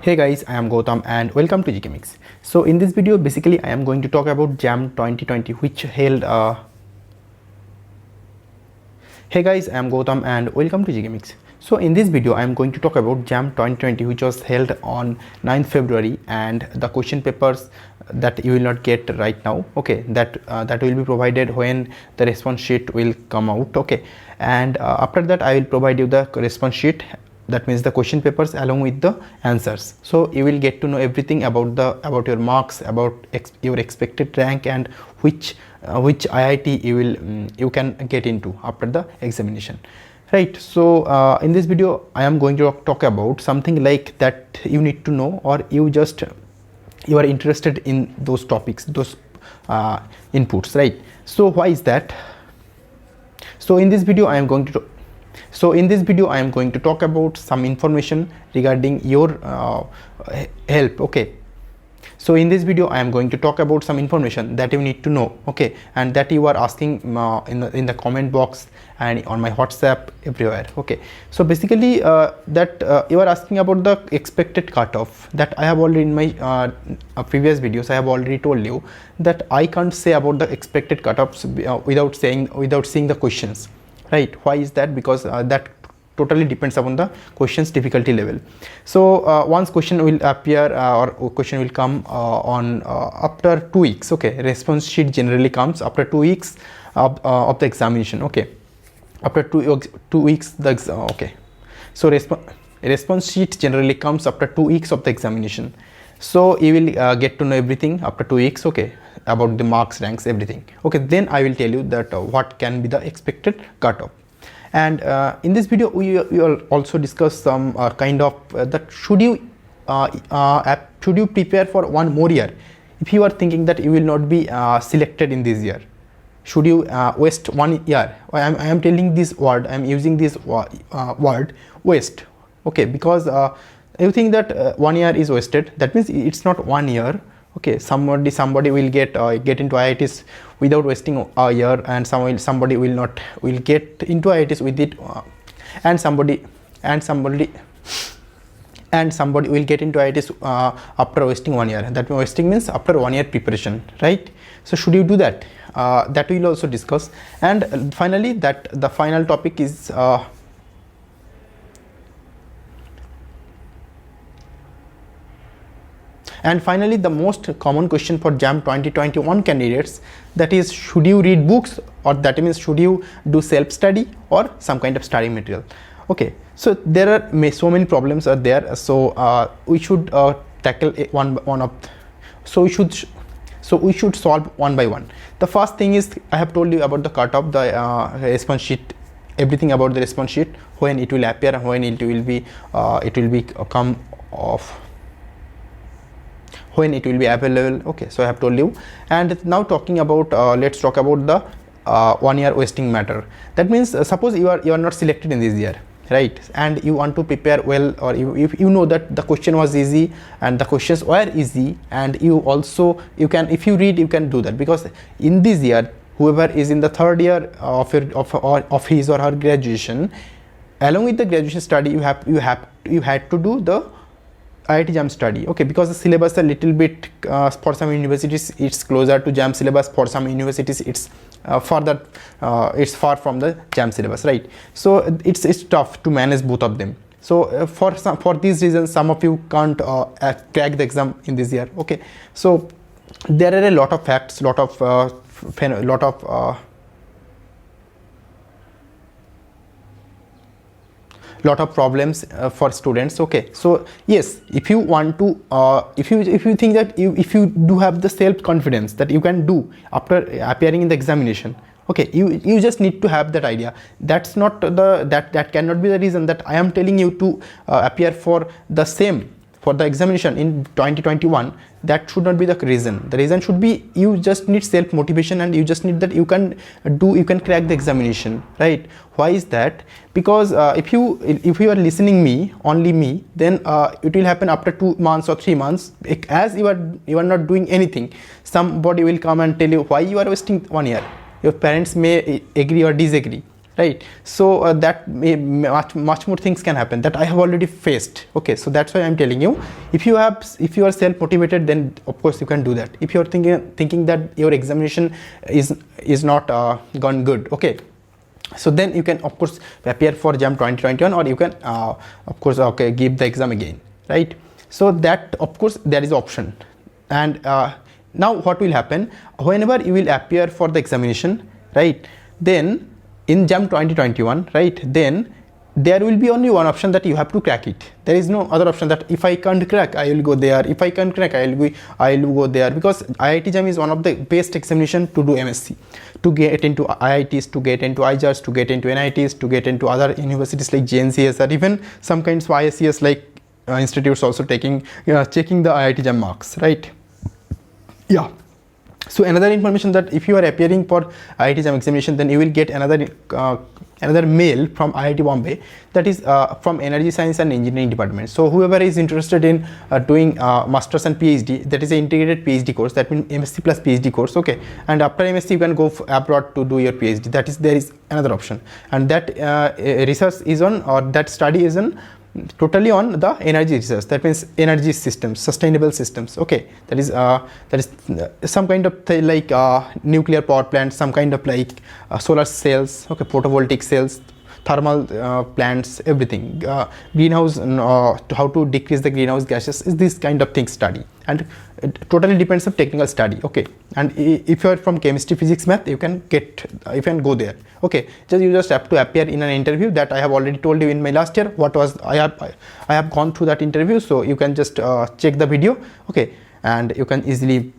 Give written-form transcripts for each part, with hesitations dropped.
Hey guys, I am Gautam and welcome to GK Mix. So in this video basically I am going to talk about JAM 2020 which held Hey guys, I am Gautam and welcome to GK Mix. So in this video I am going to talk about JAM 2020 which was held on 9th February and the question papers that you will not get right now, okay, that will be provided when the response sheet will come out, okay, and after that I will provide you the response sheet, that means the question papers along with the answers. So you will get to know everything about your marks, about your expected rank, and which IIT you can get into after the examination, right? So in this video I am going to talk about something like that you need to know, or you are interested in those topics, those inputs, right? So why is that? So in this video I am going to talk about some information regarding your help, okay. So in this video I am going to talk about some information that you need to know, okay, and that you are asking in the comment box and on my WhatsApp, everywhere, okay. So basically that you are asking about the expected cutoff, that I have already in my previous videos I have already told you that I can't say about the expected cutoffs without seeing the questions, right? Why is that? Because that totally depends upon the question's difficulty level. So once question will appear or question will come on after 2 weeks, okay. Response sheet generally comes after 2 weeks of the examination, okay. After two weeks okay. So response sheet generally comes after 2 weeks of the examination. So you will get to know everything after 2 weeks, okay, about the marks, ranks, everything, okay. Then I will tell you that what can be the expected cutoff. And in this video we will also discuss some kind of that should you prepare for one more year if you are thinking that you will not be selected in this year. Should you waste 1 year? I am telling this word, I am using this word waste, okay, because you think that 1 year is wasted. That means it's not 1 year, okay. Somebody will get into IITs without wasting a year, and somebody will get into IITs with it, and somebody will get into IITs after wasting 1 year. That wasting means after 1 year preparation, right? So should you do that? That we will also discuss. And finally, that the final topic is and finally, the most common question for JAM 2021 candidates, that is, should you read books, or that means should you do self-study or some kind of study material, okay. So there are so many problems are there. So we should tackle so we should solve one by one. The first thing is, I have told you about the cutoff, the response sheet, everything about the response sheet, when it will appear, when it will be come off, when it will be available, okay. So I have told you. And now talking about let's talk about the 1 year wasting matter. That means suppose you are not selected in this year, right, and you want to prepare well, or if you know that the question was easy and the questions were easy, and you can, if you read, you can do that, because in this year whoever is in the third year of his or her graduation, along with the graduation study, you had to do the IIT JAM study, okay, because the syllabus a little bit for some universities it's closer to JAM syllabus, for some universities it's it's far from the JAM syllabus, right? So it's tough to manage both of them. So for these reasons, some of you can't crack the exam in this year, okay. So there are a lot of facts, lot of problems for students, okay. So yes, if you want to if you think that if you do have the self confidence that you can do after appearing in the examination, okay, you just need to have that idea. That's not that cannot be the reason that I am telling you to appear for the same for the examination in 2021. That should not be the reason. The reason should be you just need self motivation, and you just need that you can crack the examination, right? Why is that? Because if you are listening only me, then it will happen after 2 months or 3 months, as you are not doing anything. Somebody will come and tell you why you are wasting 1 year. Your parents may agree or disagree, right? So that much more things can happen that I have already faced. Okay, so that's why I'm telling you, if you are self motivated, then of course you can do that. If you are thinking that your examination is not gone good, okay, so then you can of course appear for JAM 2021, or you can of course okay, give the exam again, right? So that of course there is option. And now what will happen, whenever you will appear for the examination, right, then in JAM 2021, right, then there will be only one option, that you have to crack it. There is no other option that if I can't crack, I will go there. If I can't crack, I will go there, because IIT JAM is one of the best examination to do MSc, to get into IITs, to get into IJARs, to get into NITs, to get into other universities like JNCS, or even some kinds of ISCS like institutes also checking the IIT JAM marks, right? Yeah. So another information, that if you are appearing for IIT JAM examination, then you will get another mail from IIT Bombay, that is from Energy Science and Engineering Department. So whoever is interested in doing Masters and PhD, that is an integrated PhD course, that means MSc plus PhD course, okay, and after MSc you can go abroad to do your PhD. That is, there is another option, and that research is on, or that study is on, totally on the energy research. That means energy systems, sustainable systems, okay, that is some kind of like nuclear power plant, some kind of like solar cells, okay, photovoltaic cells, thermal plants, everything, greenhouse, how to decrease the greenhouse gases, is this kind of thing study. And it totally depends on technical study, okay. And if you are from chemistry, physics, math, you can go there, okay. You just have to appear in an interview, that I have already told you in my last year what was I have gone through that interview. So you can just check the video, okay, and you can easily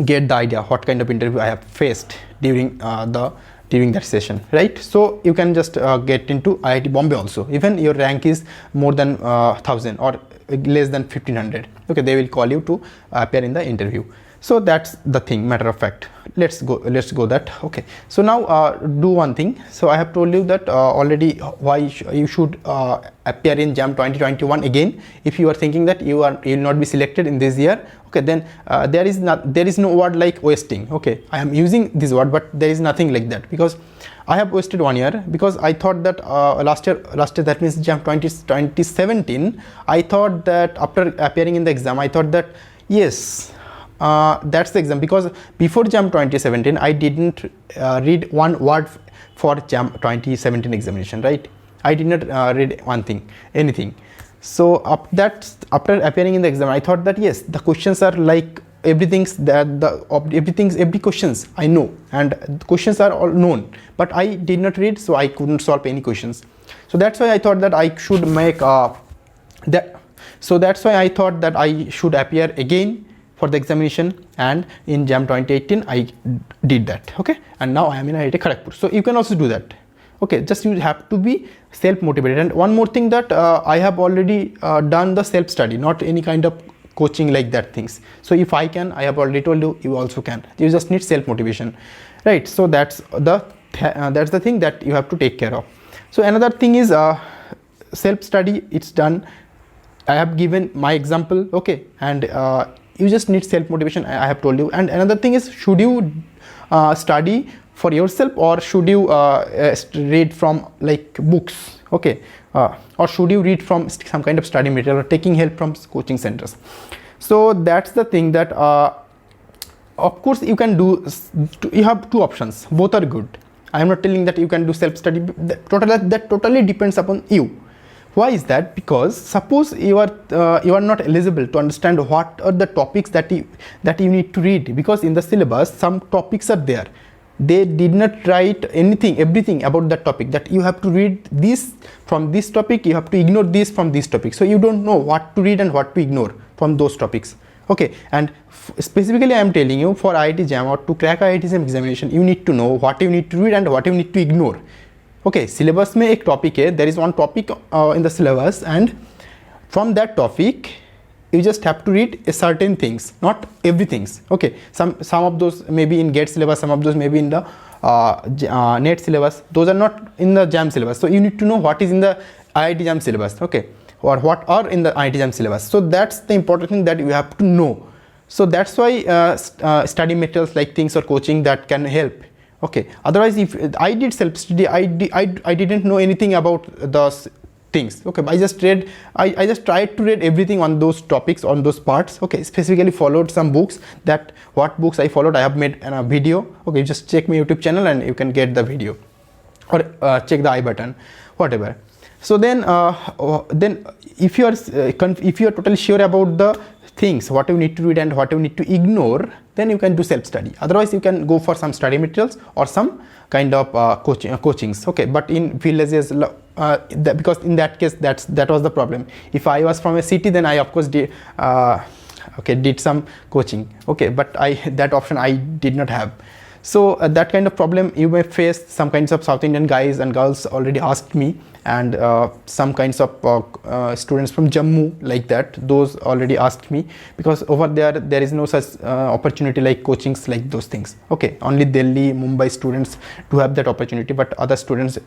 get the idea what kind of interview I have faced during that session, right? So you can just get into IIT Bombay also, even your rank is more than 1000 or less than 1500, okay, they will call you to appear in the interview. So that's the thing, matter of fact. Let's go that, okay. So now do one thing. So I have told you that already why you should appear in JAM 2021 again. If you are thinking that you will not be selected in this year, okay, then there is no word like wasting, okay. I am using this word, but there is nothing like that, because I have wasted 1 year, because I thought that last year, that means JAM 2017, I thought that after appearing in the exam, I thought that yes, that's the exam, because before JAM 2017 I didn't read one word for JAM 2017 examination, right? I did not read anything. So after appearing in the exam, I thought that yes, the questions are like every questions I know, and the questions are all known, but I did not read, so I couldn't solve any questions. So that's why I thought that I should make that's why I thought that I should appear again for the examination, and in JAM 2018 I did that, okay, and now I am in IIT Kharagpur. So you can also do that, okay. Just you have to be self motivated. And one more thing, that I have already done the self study, not any kind of coaching like that things. So if I can, I have already told you, you also can. You just need self motivation, right? So that's the thing that you have to take care of. So another thing is self study. It's done. I have given my example, okay, and you just need self motivation, I have told you. And another thing is, should you study for yourself, or should you read from like books, okay, or should you read from some kind of study material, or taking help from coaching centers? So that's the thing, that of course you can do, you have two options, both are good. I am not telling that you can do self study, that totally depends upon you. Why is that? Because suppose you are not eligible to understand what are the topics that you need to read, because in the syllabus some topics are there. They did not write everything about that topic, that you have to read this from this topic, you have to ignore this from this topic. So you don't know what to read and what to ignore from those topics, okay. And specifically I am telling you, for IIT JAM, or to crack IIT JAM examination, you need to know what you need to read and what you need to ignore. Okay, syllabus में एक topic है, there is one topic in the syllabus, and from that topic you just have to read certain things, not everything, okay. Some of those may be in GATE syllabus, some of those may be in the NET syllabus, those are not in the JAM syllabus. So you need to know what is in the IIT JAM syllabus, okay, or what are in the IIT JAM syllabus. So that's the important thing that you have to know. So that's why study materials like things or coaching that can help, Okay, otherwise if I did self study, I didn't know anything about those things. Okay, I just read, I just tried to read everything on those topics, on those parts. Okay, specifically followed some books. That what books I followed, I have made a video. Okay, just check my YouTube channel and you can get the video, or check the I button, whatever. So then if you are totally sure about the things, what you need to read and what you need to ignore, then you can do self study. Otherwise you can go for some study materials or some kind of coachings. Okay, but in villages, because in that case that was the problem. If I was from a city, then I of course did did some coaching. Okay, but that option I did not have. So that kind of problem you may face. Some kinds of South Indian guys and girls already asked me, and some kinds of students from Jammu, like that, those already asked me, because over there is no such opportunity like coachings like those things. Okay, only Delhi, Mumbai students do have that opportunity, but other students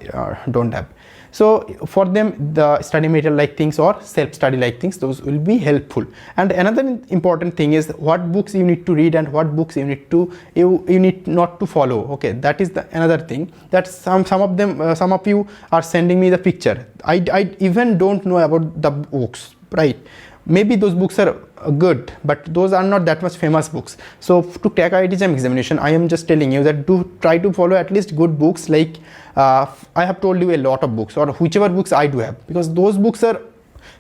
don't have. So for them, the study material like things or self study like things, those will be helpful. And another important thing is what books you need to read and what books you need not to follow. Okay, that is another thing, that some of them, some of you are sending me the picture. I even don't know about the books, right? Maybe those books are good, but those are not that much famous books. So to crack IIT JAM examination, I am just telling you that do try to follow at least good books. Like I have told you a lot of books, or whichever books I do have, because those books are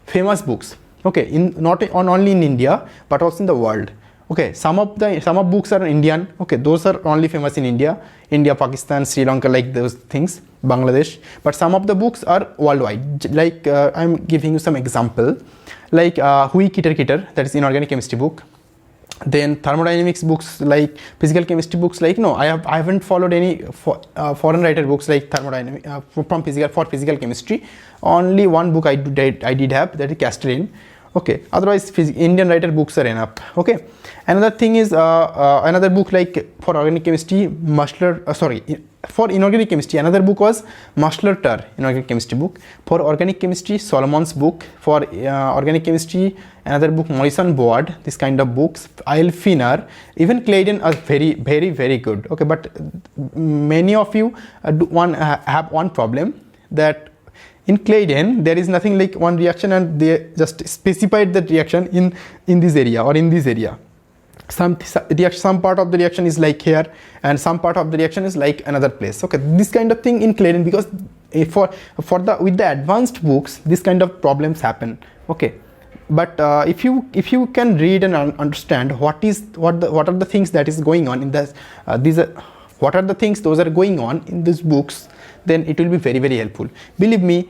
famous books. Okay, not only in India but also in the world. Okay, some of books are Indian. Okay, those are only famous in India, Pakistan, Sri Lanka, like those things, Bangladesh. But some of the books are worldwide. Like I'm giving you some example, like Hui Kitter Kitter, that is inorganic chemistry book. Then thermodynamics books, like physical chemistry books. Like no, I haven't followed any foreign writer books like thermodynamic for physical chemistry. Only one book I did have, that is Castellan. Okay, otherwise Indian writer books are enough. Okay, another thing is another book like for organic chemistry, for inorganic chemistry, another book was Mushler-Turr inorganic chemistry book. For organic chemistry, Solomon's book. For organic chemistry, another book, Morrison Board. This kind of books, I'll Finner, even Claydon are very, very, very good. Okay, but many of you have one problem, that in Claydon there is nothing like one reaction and they just specified that reaction in this area or in this area. Some part of the reaction is like here and some part of the reaction is like another place. Okay, this kind of thing in Claydon, because with the advanced books this kind of problems happen. Okay, but if you can read and understand what are the things that is going on in this what are the things those are going on in these books, then it will be very, very helpful. Believe me,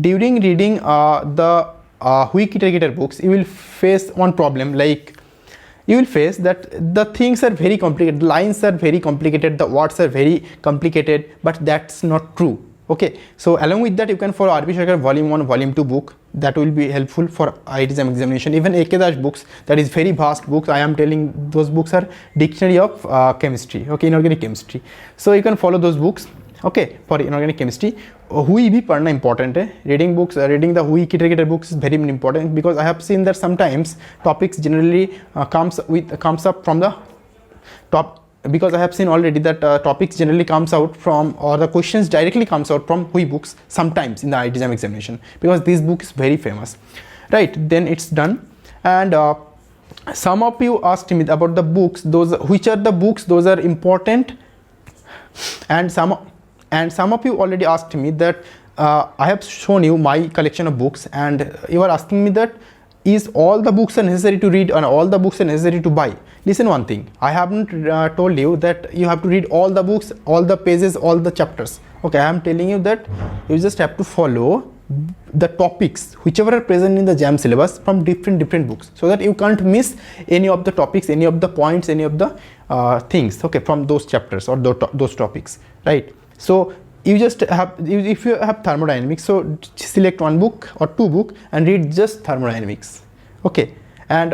during reading the Hui Kitter Kitter books, you will face one problem. Like you will face that the things are very complicated, the lines are very complicated, the words are very complicated, but that's not true. Okay, so along with that, you can follow R.B. Sharkar volume 1, volume 2 book. That will be helpful for IIT JAM examination. Even A.K. Dash books, that is very vast books. I am telling those books are dictionary of chemistry. Okay, inorganic chemistry. So you can follow those books. Okay, for inorganic chemistry. Hui bhi padna important hai. Reading books, reading the Hui Kitter Kitter books is very important, because I have seen that sometimes topics generally comes up from the top. Because I have seen already that topics generally comes out from, or the questions directly comes out from Hui books sometimes in the IIT JAM examination, because this book is very famous. Right, then it's done. And some of you asked me about the books, which are the books those are important, and some of you already asked me that I have shown you my collection of books, and you are asking me that is all the books are necessary to read and all the books are necessary to buy. Listen one thing, I haven't told you that you have to read all the books, all the pages, all the chapters. Okay, I am telling you that you just have to follow the topics whichever are present in the JAM syllabus from different books, so that you can't miss any of the topics, any of the points, any of the things, okay, from those chapters or those topics, right? So you just have, if you have thermodynamics, so select one book or two book and read just thermodynamics. Okay, and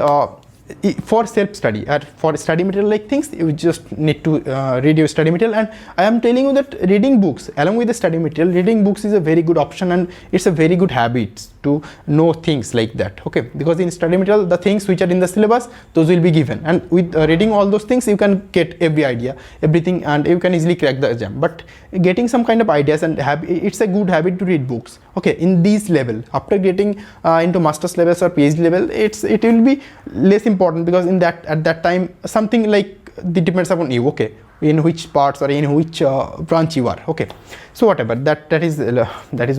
for self study or for study material like things, you just need to read your study material. And I am telling you that reading books along with the study material, reading books is a very good option, and it's a very good habit to know things like that. Okay, because in study material the things which are in the syllabus, those will be given, and with reading all those things you can get every idea, everything, and you can easily crack the exam. But getting some kind of ideas and it's a good habit to read books. Okay, in this level, after getting into master's levels or PhD level, it will be less important, because in that, at that time, something like it depends upon you. Okay, in which parts or in which branch you are. Okay, so whatever, that is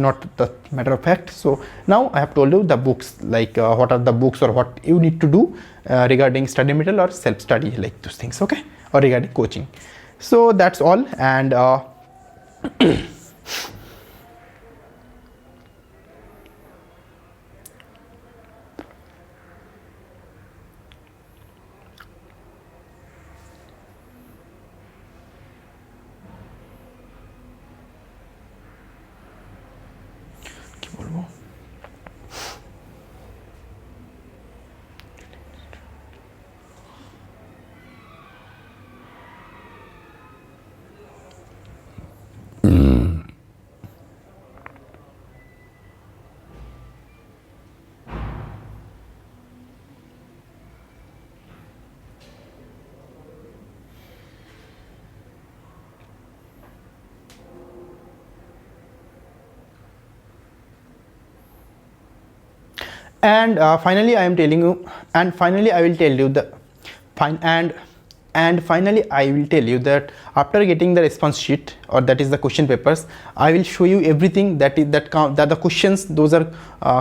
not the matter of fact. So now I have told you the books, like what are the books or what you need to do regarding study material or self study, like those things. Okay, or regarding coaching. So that's all. And finally I am telling you, and finally I will tell you the finally I will tell you that after getting the response sheet, or that is the question papers, I will show you everything that the questions, those are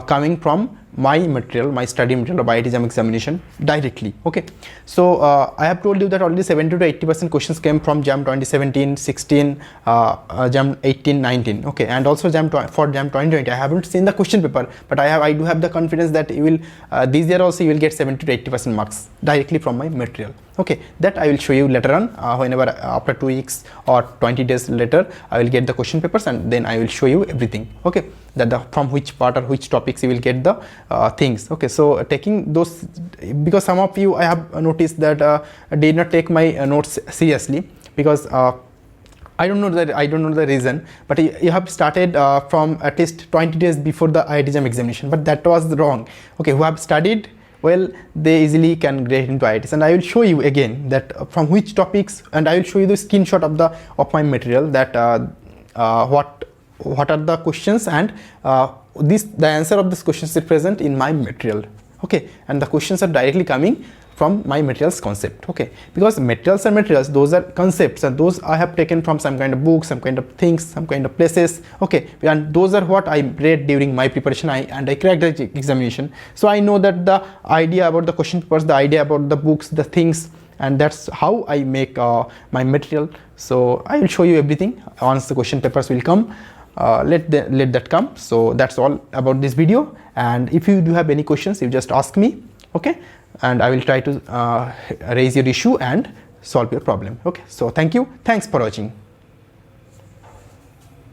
coming from my material, my study material of IIT JAM examination directly. Okay, so I have told you that already 70 to 80% questions came from JAM 2017, 16, JAM 18, 19. Okay, and also for JAM 2020, I haven't seen the question paper, but I do have the confidence that you will this year also you will get 70 to 80% marks directly from my material. Okay, that I will show you later on, whenever after 2 weeks or 20 days later I will get the question papers, and then I will show you everything. Okay, that from which part or which topics you will get the things. Okay, so taking those, because some of you I have noticed that did not take my notes seriously, because I don't know the reason, but you have started from at least 20 days before the IIT JAM examination, but that was wrong. Okay, who have studied well, they easily can get into IITs, and I will show you again that from which topics, and I will show you the screenshot of my material, that what are the questions, and the answer of these questions is present in my material. Okay, and the questions are directly coming from my materials concept. Okay, because materials are materials, those are concepts, and those I have taken from some kind of books, some kind of things, some kind of places. Okay, and those are what I read during my preparation, and I cracked the examination. So I know that the idea about the question papers, the idea about the books, the things, and that's how I make my material. So I will show you everything once the question papers will come. Let that come. So that's all about this video, and if you do have any questions, you just ask me. Okay, and I will try to raise your issue and solve your problem. Okay, so thank you, thanks for watching.